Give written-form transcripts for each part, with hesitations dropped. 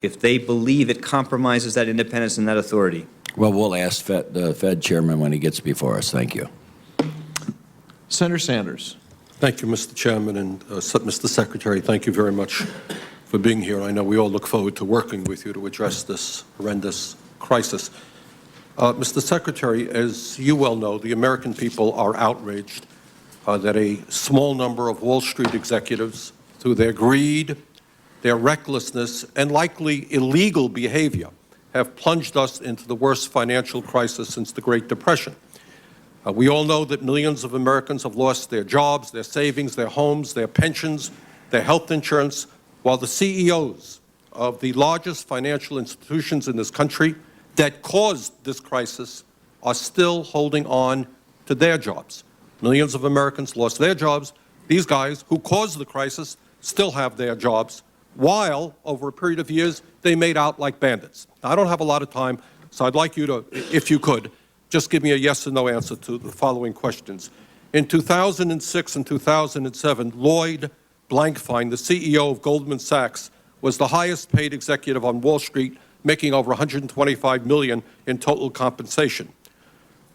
if they believe it compromises that independence and that authority. Well, we'll ask the Fed chairman when he gets before us. Thank you. Senator Sanders. Thank you, Mr. Chairman, and Mr. Secretary, thank you very much for being here. I know we all look forward to working with you to address this horrendous crisis. Mr. Secretary, as you well know, the American people are outraged that a small number of Wall Street executives, through their greed, their recklessness, and likely illegal behavior, have plunged us into the worst financial crisis since the Great Depression. We all know that millions of Americans have lost their jobs, their savings, their homes, their pensions, their health insurance, while the CEOs of the largest financial institutions in this country that caused this crisis are still holding on to their jobs. Millions of Americans lost their jobs. These guys who caused the crisis still have their jobs, while over a period of years they made out like bandits. Now, I don't have a lot of time, so I'd like you to, if you could, just give me a yes or no answer to the following questions. In 2006 and 2007, Lloyd Blankfein, the CEO of Goldman Sachs, was the highest paid executive on Wall Street, making over $125 million in total compensation.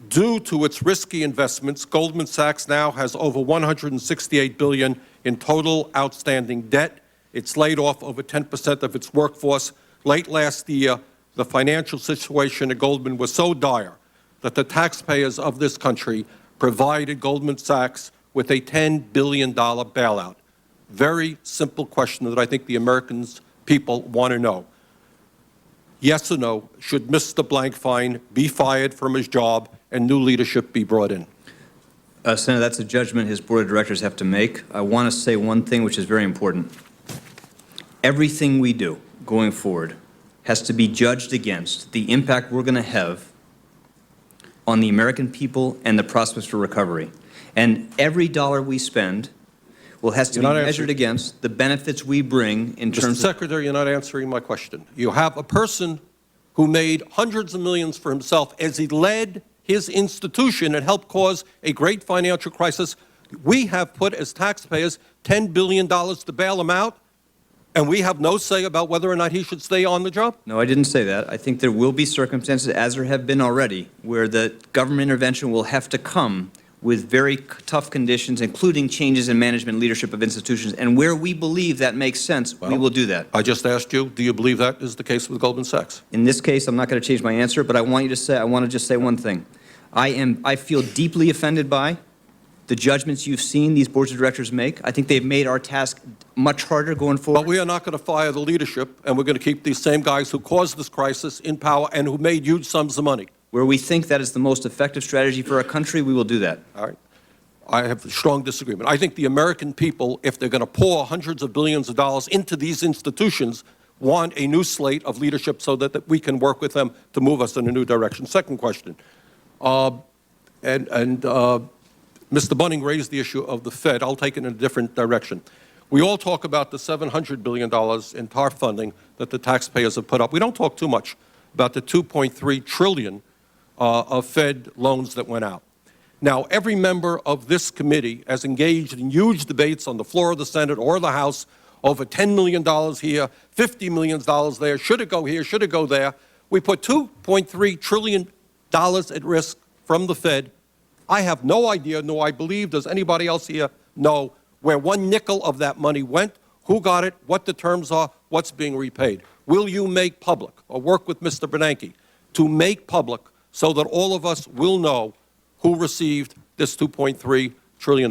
Due to its risky investments, Goldman Sachs now has over $168 billion in total outstanding debt. It's laid off over 10% of its workforce. Late last year, the financial situation at Goldman was so dire that the taxpayers of this country provided Goldman Sachs with a $10 billion bailout. Very simple question that I think the American people want to know. Yes or no, should Mr. Blankfein be fired from his job and new leadership be brought in? Senator, that's a judgment his board of directors have to make. I want to say one thing which is very important. Everything we do going forward has to be judged against the impact we're going to have on the American people and the prospects for recovery. And every dollar we spend has to be measured against the benefits we bring in terms of— Mr. Secretary, you're not answering my question. You have a person who made hundreds of millions for himself as he led his institution and helped cause a great financial crisis. We have put, as taxpayers, $10 billion to bail him out, and we have no say about whether or not he should stay on the job? No, I didn't say that. I think there will be circumstances, as there have been already, where the government intervention will have to come with very tough conditions, including changes in management and leadership of institutions. And where we believe that makes sense, we will do that. I just asked you, do you believe that is the case with Goldman Sachs? In this case, I'm not going to change my answer, but I want to just say one thing. I feel deeply offended by the judgments you've seen these boards of directors make. I think they've made our task much harder going forward. But we are not going to fire the leadership, and we're going to keep these same guys who caused this crisis in power and who made huge sums of money. Where we think that is the most effective strategy for our country, we will do that. All right. I have a strong disagreement. I think the American people, if they're going to pour hundreds of billions of dollars into these institutions, want a new slate of leadership so that we can work with them to move us in a new direction. Second question. Mr. Bunning raised the issue of the Fed. I'll take it in a different direction. We all talk about the $700 billion in TARP funding that the taxpayers have put up. We don't talk too much about the $2.3 trillion of Fed loans that went out. Now, every member of this committee has engaged in huge debates on the floor of the Senate or the House over $10 million here, $50 million there. Should it go here? Should it go there? We put $2.3 trillion at risk from the Fed. I have no idea, nor I believe, does anybody else here know where one nickel of that money went, who got it, what the terms are, what's being repaid. Will you make public, or work with Mr. Bernanke to make public so that all of us will know who received this $2.3 trillion?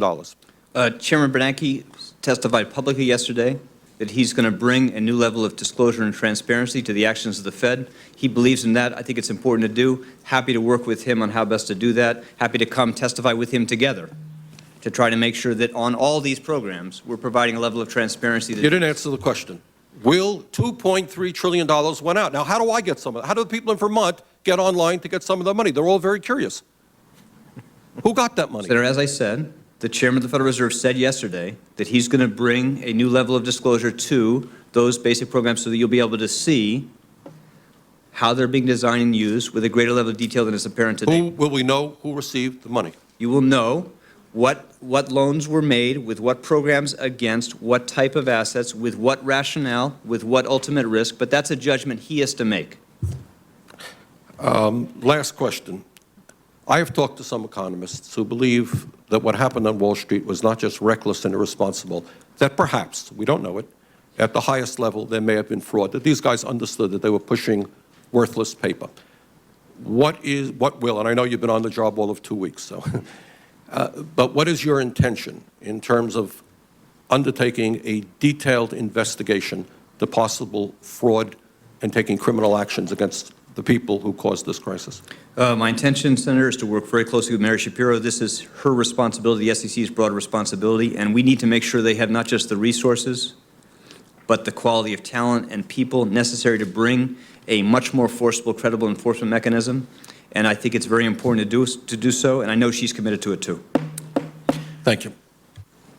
Chairman Bernanke testified publicly yesterday that he's going to bring a new level of disclosure and transparency to the actions of the Fed. He believes in that. I think it's important to do. Happy to work with him on how best to do that. Happy to come testify with him together to try to make sure that on all these programs, we're providing a level of transparency. You didn't answer the question. Will $2.3 trillion went out? Now, how do I get some of it? How do the people in Vermont get online to get some of the money? They're all very curious. Who got that money? Senator, as I said, the chairman of the Federal Reserve said yesterday that he's going to bring a new level of disclosure to those basic programs so that you'll be able to see how they're being designed and used with a greater level of detail than is apparent today. Will we know who received the money? You will know what loans were made, with what programs against, what type of assets, with what rationale, with what ultimate risk, but that's a judgment he has to make. Last question. I have talked to some economists who believe that what happened on Wall Street was not just reckless and irresponsible, that perhaps, we don't know it, at the highest level there may have been fraud, that these guys understood that they were pushing worthless paper. What will, and I know you've been on the job all of 2 weeks, so, but what is your intention in terms of undertaking a detailed investigation to possible fraud and taking criminal actions against the people who caused this crisis? My intention, Senator, is to work very closely with Mary Shapiro. This is her responsibility, the SEC's broad responsibility, and we need to make sure they have not just the resources, but the quality of talent and people necessary to bring a much more forcible, credible enforcement mechanism. And I think it's very important to do so, and I know she's committed to it too. Thank you.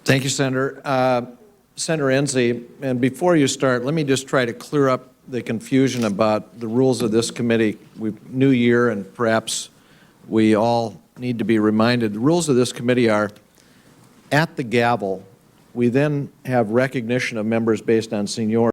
Thank you, Senator. Senator Enzi, and before you start, let me just try to clear up the confusion about the rules of this committee. New year, and perhaps we all need to be reminded. The rules of this committee are, at the gavel, we then have recognition of members based on seniority.